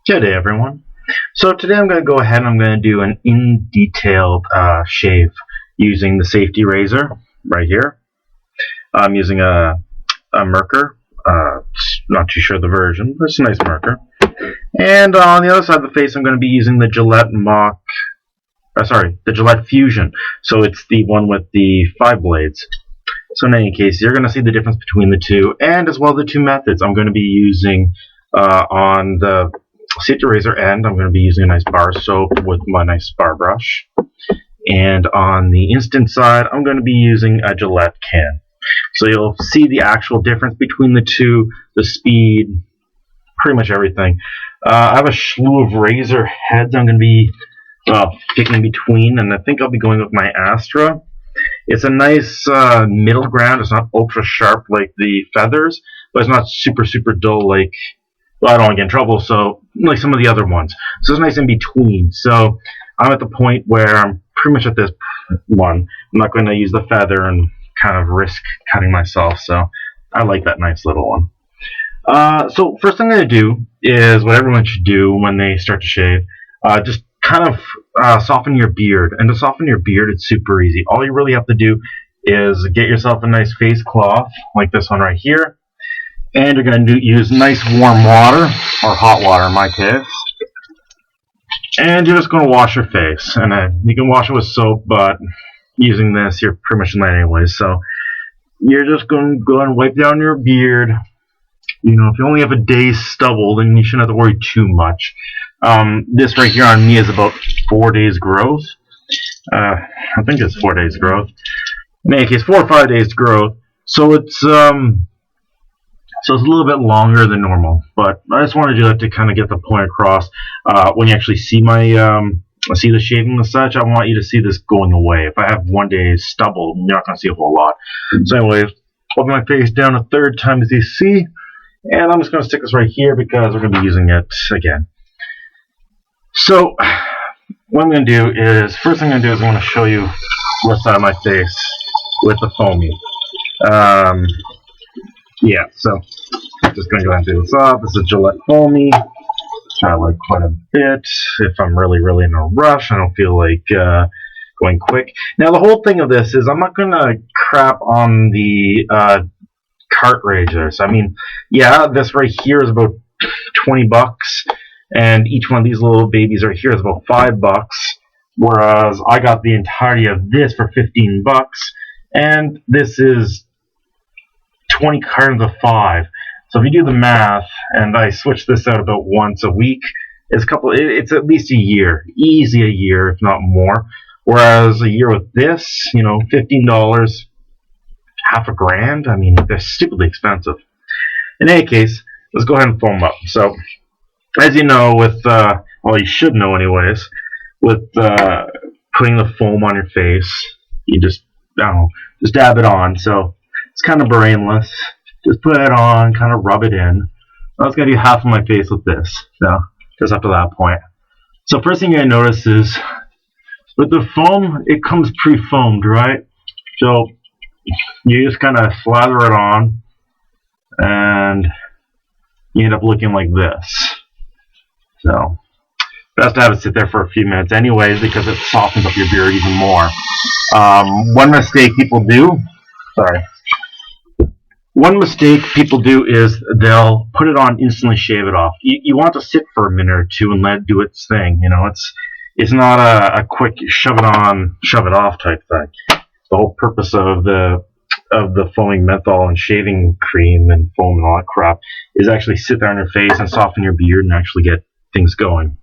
Good day, everyone. So today I'm going to go ahead and I'm going to do an in-detailed shave using the safety razor right here. I'm using a Merkur. Not too sure the version, but it's a nice Merkur. And on the other side of the face, I'm going to be using the Gillette the Gillette Fusion. So it's the one with the 5 blades. So in any case, you're going to see the difference between the two, and as well the two methods. I'm going to be using on the safety razor end, I'm going to be using a nice bar soap with my nice bar brush. And on the instant side, I'm going to be using a Gillette can. So you'll see the actual difference between the two, the speed, pretty much everything. I have a slew of razor heads I'm going to be picking between, and I think I'll be going with my ASTRA. It's a nice middle ground. It's not ultra sharp like the feathers, but it's not super dull like, well, I don't want to get in trouble, so like some of the other ones. So it's nice in between. So I'm at the point where I'm pretty much at this one. I'm not going to use the feather and kind of risk cutting myself, so I like that nice little one. So first thing I'm going to do is what everyone should do when they start to shave. Just kind of soften your beard. And to soften your beard, it's super easy. All you really have to do is get yourself a nice face cloth, like this one right here. And you're going to use nice warm water, or hot water in my case. And you're just going to wash your face. And you can wash it with soap, but using this, you're pretty much done anyways. So you're just going to go and wipe down your beard. You know, if you only have a day's stubble, then you shouldn't have to worry too much. This right here on me is about 4 days growth. I think it's 4 days growth. In any case, 4 or 5 days growth. So it's a little bit longer than normal. But I just wanted to do that to kind of get the point across. When you actually see see the shaving and such, I want you to see this going away. If I have 1 day's stubble, you're not going to see a whole lot. So anyways, wipe my face down a third time as you see. And I'm just going to stick this right here because we're going to be using it again. So what I'm going to do is, first thing I'm going to do is I'm going to show you what's side of my face with the foamy. Yeah, so I'm just going to go ahead and do this off. This is Gillette Foamy, which I like quite a bit. If I'm really in a rush, I don't feel like going quick. Now the whole thing of this is I'm not going to crap on the cart razors. I mean, yeah, this right here is about 20 bucks, and each one of these little babies right here is about 5 bucks, whereas I got the entirety of this for 15 bucks, and this is 20 cartons of 5. So if you do the math, and I switch this out about once a week, it's at least a year, easy a year, if not more. Whereas a year with this, you know, $15, half a grand. I mean, they're stupidly expensive. In any case, let's go ahead and foam up. So, as you know, well, you should know anyways, with putting the foam on your face, you just dab it on. So it's kind of brainless. Just put it on, kind of rub it in. I was gonna do half of my face with this, so just up to that point. So first thing you're gonna notice is with the foam, it comes pre-foamed, right? So you just kind of slather it on, and you end up looking like this. So best to have it sit there for a few minutes anyways, because it softens up your beard even more. One mistake people do is they'll put it on, instantly shave it off. You want it to sit for a minute or two and let it do its thing. You know, it's not a quick shove it on, shove it off type thing. The whole purpose of the foaming menthol and shaving cream and foam and all that crap is actually sit there on your face and soften your beard and actually get things going.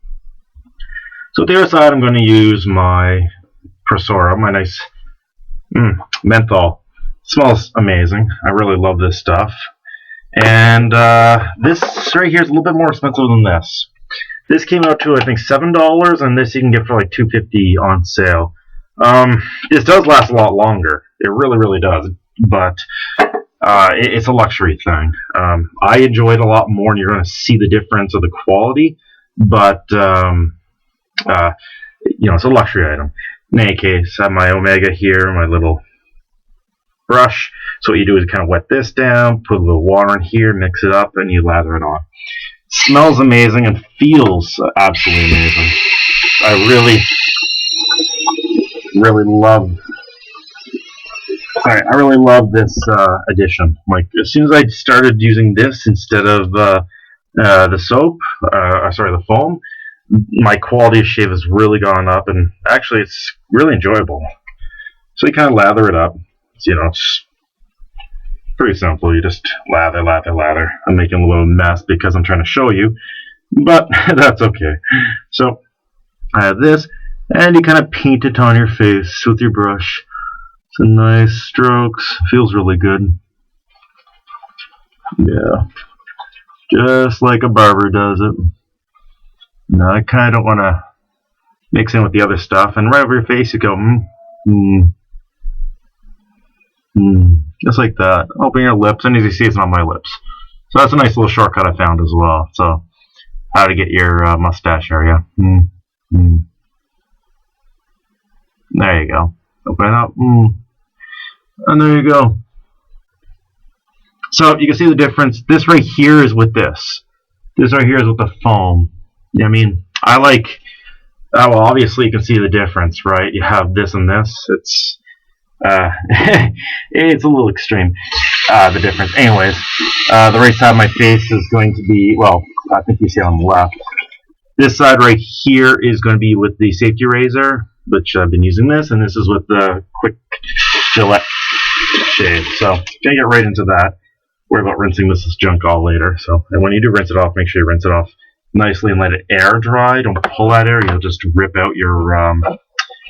So with the other side, I'm going to use my Prosora, my nice menthol. It smells amazing. I really love this stuff. And this right here is a little bit more expensive than this. This came out to, I think, $7, and this you can get for like $2.50 on sale. This does last a lot longer. It really does. But it's a luxury thing. I enjoy it a lot more, and you're going to see the difference of the quality. But you know, it's a luxury item. In any case, I have my Omega here, my little brush. So what you do is kind of wet this down, put a little water in here, mix it up, and you lather it on. Smells amazing and feels absolutely amazing. I really love this addition. Like, as soon as I started using this instead of the soap, the foam, my quality of shave has really gone up, and actually it's really enjoyable. So you kind of lather it up. So, it's pretty simple. You just lather. I'm making a little mess because I'm trying to show you, but that's okay. So I have this, and you kind of paint it on your face with your brush. Some nice strokes. Feels really good. Yeah. Just like a barber does it. Now I kind of don't want to mix in with the other stuff, and right over your face you go, just like that. Open your lips, and as you see, it's not my lips. So that's a nice little shortcut I found as well. So, how to get your mustache area. There you go. Open it up. And there you go. So you can see the difference. This right here is with this. This right here is with the foam. I mean, I like. Well, obviously you can see the difference, right? You have this and this. It's it's a little extreme, the difference. Anyways, the right side of my face is going to be, well, I think you see it on the left. This side right here is going to be with the safety razor, which I've been using this, and this is with the quick Gillette shave. So, gonna get right into that. Worry about rinsing this junk all later. So, and when you do rinse it off, make sure you rinse it off nicely and let it air dry. Don't pull that air; you'll just rip out your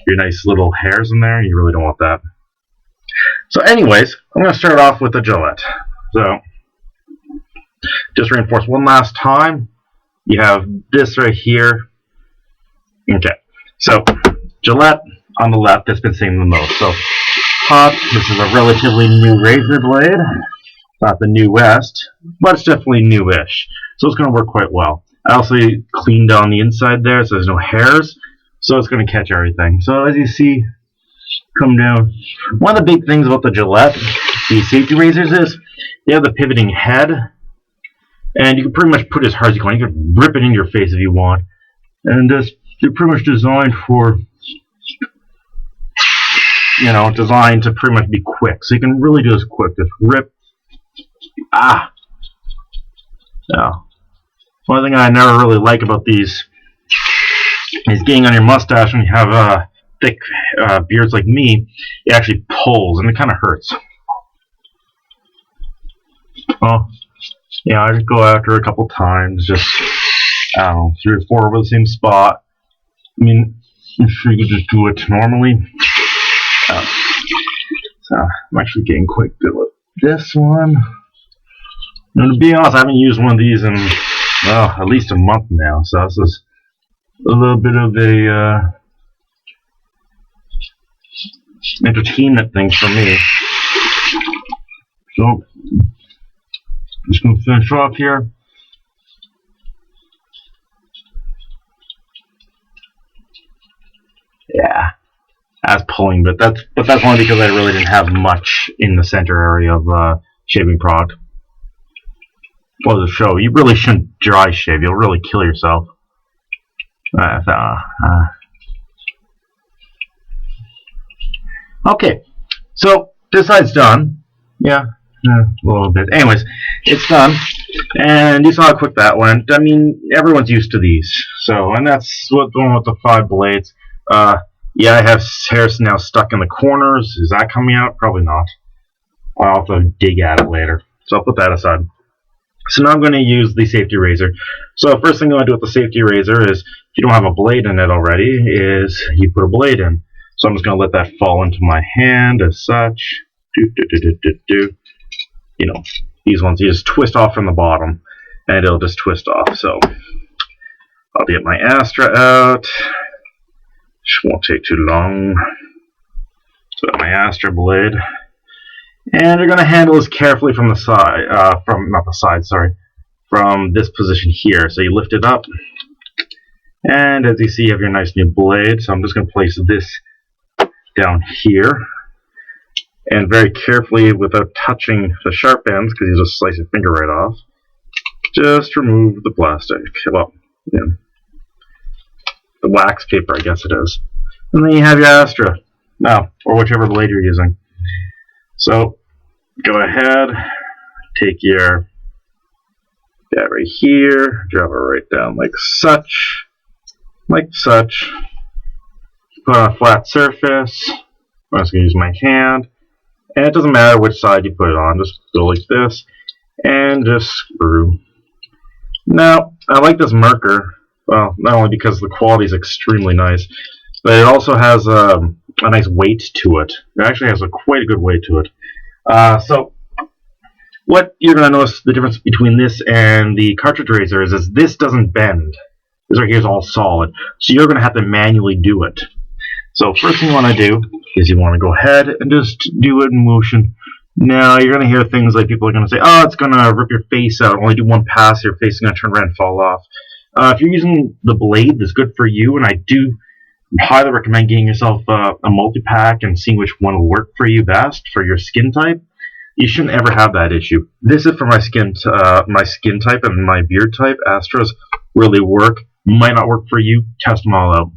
nice little hairs in there. You really don't want that. So, anyways, I'm gonna start off with the Gillette. So, just reinforce one last time. You have this right here. Okay, so Gillette on the left, that's been saying the most. So, hot. This is a relatively new razor blade. Not the newest, but it's definitely newish. So it's going to work quite well. I also cleaned on the inside there, so there's no hairs. So it's going to catch everything. So as you see, come down. One of the big things about the Gillette, these safety razors, is they have the pivoting head. And you can pretty much put it as hard as you can. You can rip it in your face if you want. And they're pretty much designed for, designed to pretty much be quick. So you can really do this quick. Just rip. Yeah. One thing I never really like about these is getting on your mustache when you have thick beards like me. It actually pulls and it kind of hurts. Well, yeah, I just go after a couple times, just, I don't know, 3 or 4 over the same spot. I mean, I'm sure you could just do it normally. So, I'm actually getting quite good with this one. And to be honest, I haven't used one of these in, well, at least a month now. So this is a little bit of a entertainment thing for me. So, just going to finish off here. Yeah, that's pulling, but that's only because I really didn't have much in the center area of shaving product. Well, the show, you really shouldn't dry shave. You'll really kill yourself. Okay, so this side's done. Yeah, a little bit. Anyways, it's done. And you saw how quick that went. I mean, everyone's used to these. So, and that's what the one with the 5 blades. Yeah, I have hairs now stuck in the corners. Is that coming out? Probably not. I'll have to dig at it later. So I'll put that aside. So now I'm going to use the safety razor. So first thing I'm going to do with the safety razor is, if you don't have a blade in it already, is you put a blade in. So I'm just going to let that fall into my hand as such. These ones you just twist off from the bottom, and it'll just twist off. So I'll get my ASTRA out. Which won't take too long. So my ASTRA blade. And you're going to handle this carefully from the side, from this position here. So you lift it up, and as you see, you have your nice new blade. So I'm just going to place this down here, and very carefully, without touching the sharp ends, because you just slice your finger right off, Just remove the plastic. Well, yeah, the wax paper, I guess it is. And then you have your ASTRA. Now, or whichever blade you're using. So, go ahead, take your that right here, drop it right down like such. Like such. Put on a flat surface. I'm just going to use my hand. And it doesn't matter which side you put it on. Just go like this. And just screw. Now, I like this marker. Well, not only because the quality is extremely nice, but it also has a nice weight to it. It actually has quite a good weight to it. So, what you're going to notice the difference between this and the cartridge razor is this doesn't bend. This right here is all solid. So you're going to have to manually do it. So first thing you want to do is you want to go ahead and just do it in motion. Now you're going to hear things like people are going to say, oh, it's going to rip your face out. Only do one pass, your face is going to turn red and fall off. If you're using the blade that's good for you, and I do highly recommend getting yourself a multi-pack and seeing which one will work for you best for your skin type, you shouldn't ever have that issue. This is for my skin type and my beard type. Astras really work. Might not work for you. Test them all out.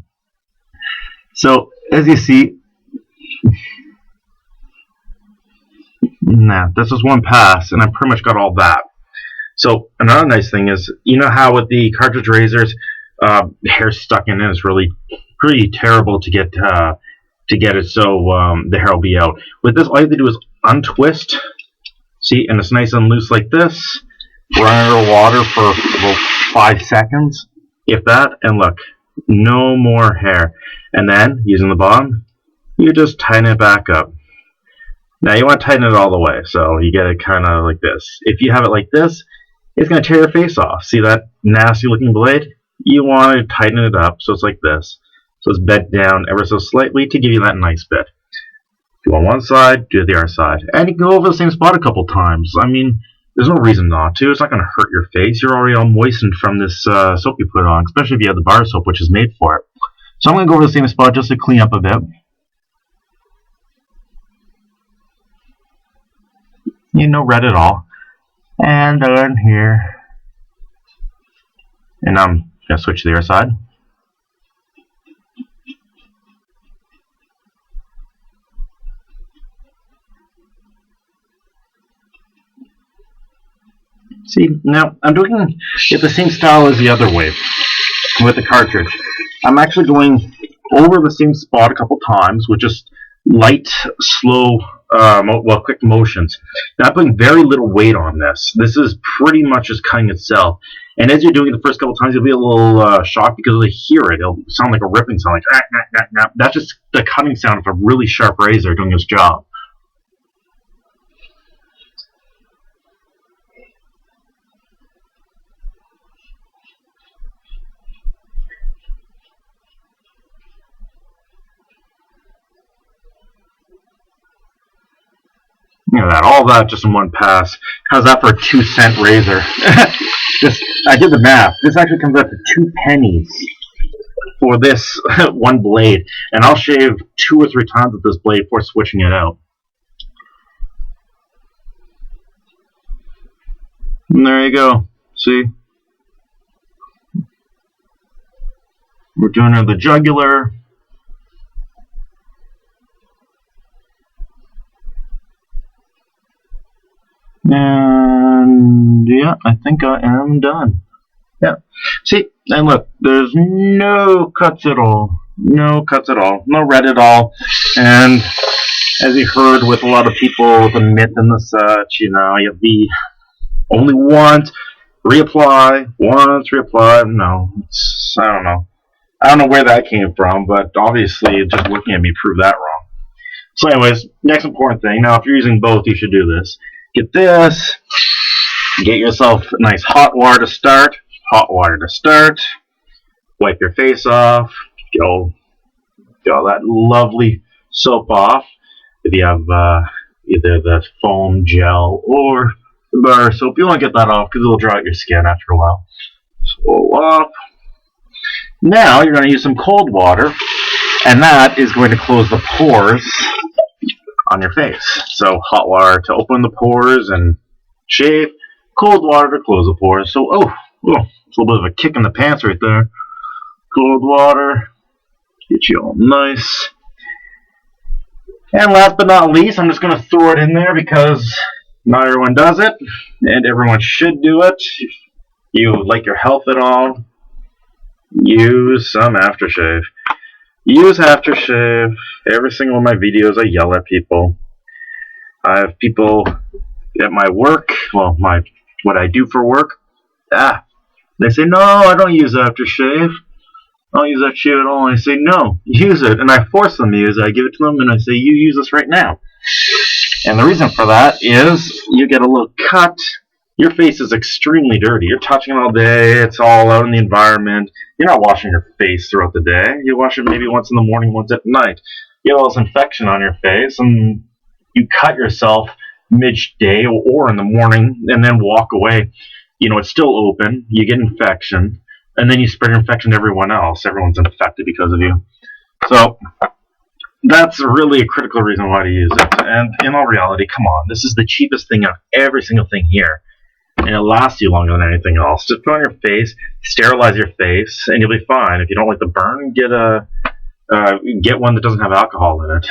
So as you see, this is one pass, and I pretty much got all that. So another nice thing is, you know how with the cartridge razors, hair stuck in it is really pretty terrible to get it so the hair will be out. With this, all you have to do is untwist. See, and it's nice and loose like this. Run under water for about 5 seconds, if that, and look, no more hair. And then, using the bottom, you just tighten it back up. Now you want to tighten it all the way, so you get it kind of like this. If you have it like this, it's going to tear your face off. See that nasty looking blade? You want to tighten it up so it's like this. So it's bent down ever so slightly to give you that nice bit. If you want one side, do the other side. And you can go over the same spot a couple times. I mean, there's no reason not to. It's not going to hurt your face. You're already all moistened from this soap you put on, especially if you have the bar soap, which is made for it. So I'm going to go over the same spot just to clean up a bit. No red at all. And down here. And I'm going to switch to the other side. See, now I'm doing it the same style as the other way with the cartridge. I'm actually going over the same spot a couple times with just light, slow, quick motions. Now I'm putting very little weight on this. This is pretty much just cutting itself. And as you're doing it the first couple times, you'll be a little shocked because you'll hear it. It'll sound like a ripping sound, like that's just the cutting sound of a really sharp razor doing its job. You know that, all that just in one pass. How's that for a 2-cent razor? I did the math. This actually comes out to 2 pennies for this one blade, and I'll shave 2 or 3 times with this blade before switching it out. And there you go. See? We're doing the jugular. And yeah, I think I am done. Yeah. See, and look, there's no cuts at all. No cuts at all. No red at all. And as you heard with a lot of people with the mitt and the such, you know, you'll be only once, reapply, once, reapply. No, I don't know. I don't know where that came from, but obviously just looking at me proved that wrong. So anyways, next important thing. Now, if you're using both, you should do this. Get this. Get yourself a nice hot water to start. Hot water to start. Wipe your face off. Get all that lovely soap off. If you have either the foam gel or the bar soap, you want to get that off because it'll dry out your skin after a while. So off. Now you're going to use some cold water, and that is going to close the pores on your face. So hot water to open the pores and shave, cold water to close the pores. So, it's a little bit of a kick in the pants right there. Cold water, get you all nice. And last but not least, I'm just going to throw it in there because not everyone does it, and everyone should do it. If you like your health at all, use some aftershave. Use aftershave. Every single one of my videos, I yell at people. I have people at my work, well, what I do for work. They say, no, I don't use aftershave. I don't use that shit at all. And I say, no, use it. And I force them to use it. I give it to them and I say, you use this right now. And the reason for that is you get a little cut. Your face is extremely dirty. You're touching it all day. It's all out in the environment. You're not washing your face throughout the day. You wash it maybe once in the morning, once at night. You have all this infection on your face and you cut yourself midday or in the morning and then walk away. It's still open. You get infection. And then you spread infection to everyone else. Everyone's infected because of you. So that's really a critical reason why to use it. And in all reality, come on, this is the cheapest thing of every single thing here. And it lasts you longer than anything else. Just put on your face, sterilize your face, and you'll be fine. If you don't like the burn, get one that doesn't have alcohol in it.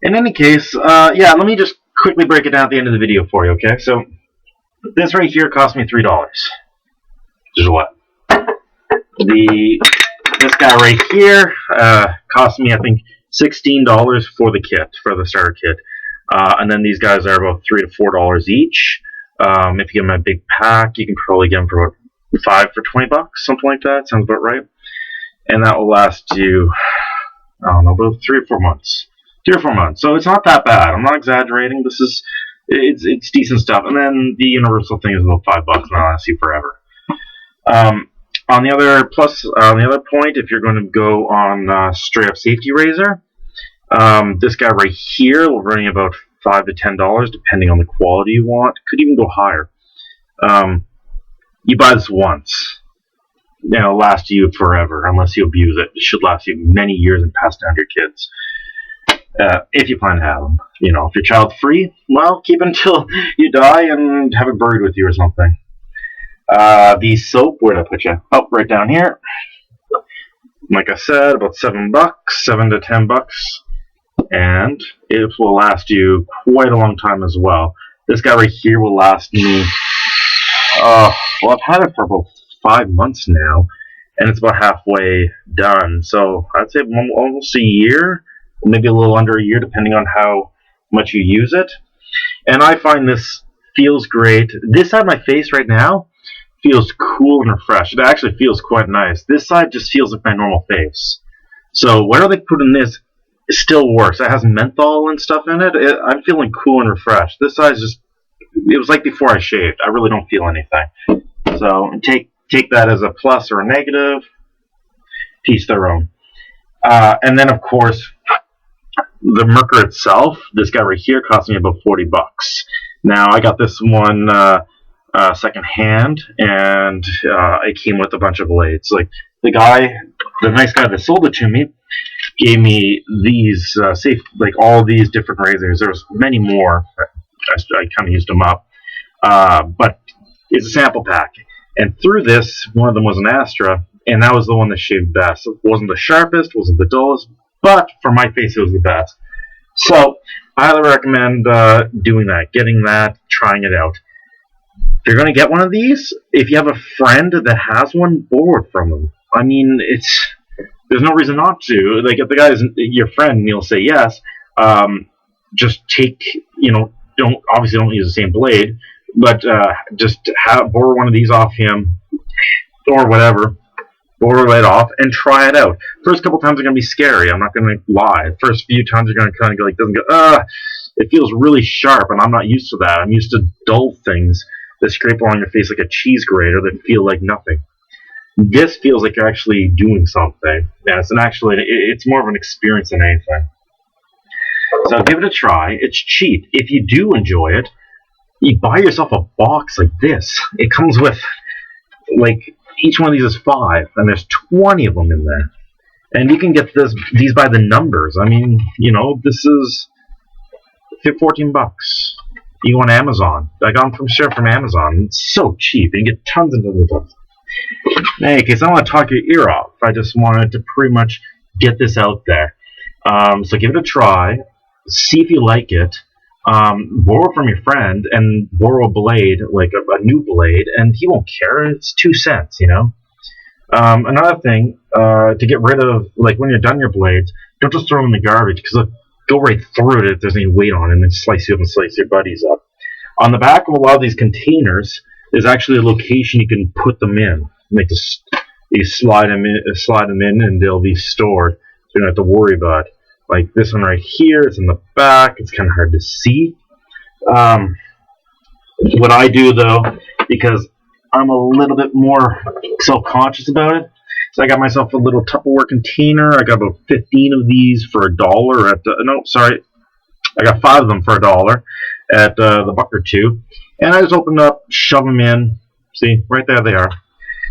In any case, let me just quickly break it down at the end of the video for you, okay? So this right here cost me $3. Gillette. This guy right here cost me, I think, $16 for the kit, for the starter kit. And then these guys are about $3 to $4 each. If you get them in a big pack, you can probably get them for about $5 for $20, something like that. Sounds about right. And that will last you, I don't know, about 3 or 4 months. 3 or 4 months. So it's not that bad. I'm not exaggerating. It's decent stuff. And then the universal thing is about $5, and that'll last you forever. On the other point, if you're going to go on straight up safety razor, this guy right here will run you about $5 to $10, depending on the quality you want. Could even go higher. You buy this once. It'll last you forever, unless you abuse it. It should last you many years and pass down to your kids. If you plan to have them. If you're child free, well, keep it until you die and have it buried with you or something. The soap, where'd I put you? Oh, right down here. Like I said, about $7, $7 to $10, and it will last you quite a long time as well. This guy right here will last me. I've had it for about 5 months now, and it's about halfway done. So I'd say almost a year, maybe a little under a year, depending on how much you use it. And I find this feels great. This side of my face right now feels cool and refreshed. It actually feels quite nice. This side just feels like my normal face. So whatever they put in this, it still works. It has menthol and stuff in it. I'm feeling cool and refreshed. This side it was like before I shaved. I really don't feel anything. So take that as a plus or a negative. Teach their own. And then of course, the marker itself, this guy right here, cost me about $40. Now I got this one second hand, and it came with a bunch of blades. Like the nice guy that sold it to me gave me these all these different razors. There was many more. I kind of used them up, but it's a sample pack. And through this, one of them was an ASTRA, and that was the one that shaved best. It wasn't the sharpest, wasn't the dullest, but for my face, it was the best. So I highly recommend doing that, getting that, trying it out. If you're going to get one of these, if you have a friend that has one, borrow it from them. I mean, there's no reason not to. Like, if the guy is your friend and he'll say yes, just take, don't use the same blade, but just borrow one of these off him or whatever. Borrow it off and try it out. First couple times are going to be scary. I'm not going to lie. First few times you're going to kind of go like, it feels really sharp, and I'm not used to that. I'm used to dull things that scrape along your face like a cheese grater that feel like nothing. This feels like you're actually doing something. Yeah, it's more of an experience than anything. So give it a try. It's cheap. If you do enjoy it, you buy yourself a box like this. It comes with, each one of these is 5, and there's 20 of them in there. And you can get these by the numbers. I mean, this is $14. You go on Amazon. I got them from Amazon. It's so cheap. You can get tons and tons of tons. In any case, I don't want to talk your ear off. I just wanted to pretty much get this out there. So give it a try. See if you like it. Borrow from your friend and borrow a blade, like a new blade, and he won't care. It's 2 cents, you know. Another thing, to get rid of, like when you're done your blades, don't just throw them in the garbage, because they'll go right through it if there's any weight on it, and then slice you up and slice your buddies up. On the back of a lot of these containers, there's actually a location you can put them in. Like this, you slide them in, and they'll be stored, so you don't have to worry about it. Like this one right here, it's in the back. It's kind of hard to see. What I do though, because I'm a little bit more self-conscious about it, so I got myself a little Tupperware container. I got about 15 of these for $1 at I got 5 of them for $1 at the Buck or Two, and I just open up, shove them in. See, right there they are.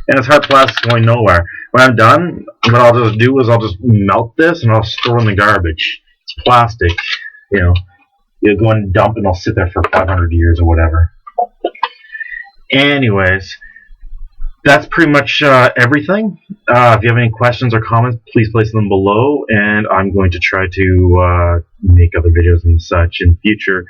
And it's hard plastic going nowhere. When I'm done, what I'll just do is I'll just melt this and I'll store it in the garbage. It's plastic, you know. You go and dump and it'll sit there for 500 years or whatever. Anyways, that's pretty much everything. If you have any questions or comments, please place them below, and I'm going to try to make other videos and such in the future,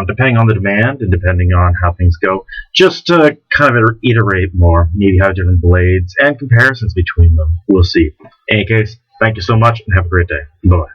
depending on the demand and depending on how things go, just to kind of iterate more, maybe have different blades and comparisons between them. We'll see. In any case, thank you so much and have a great day. Bye.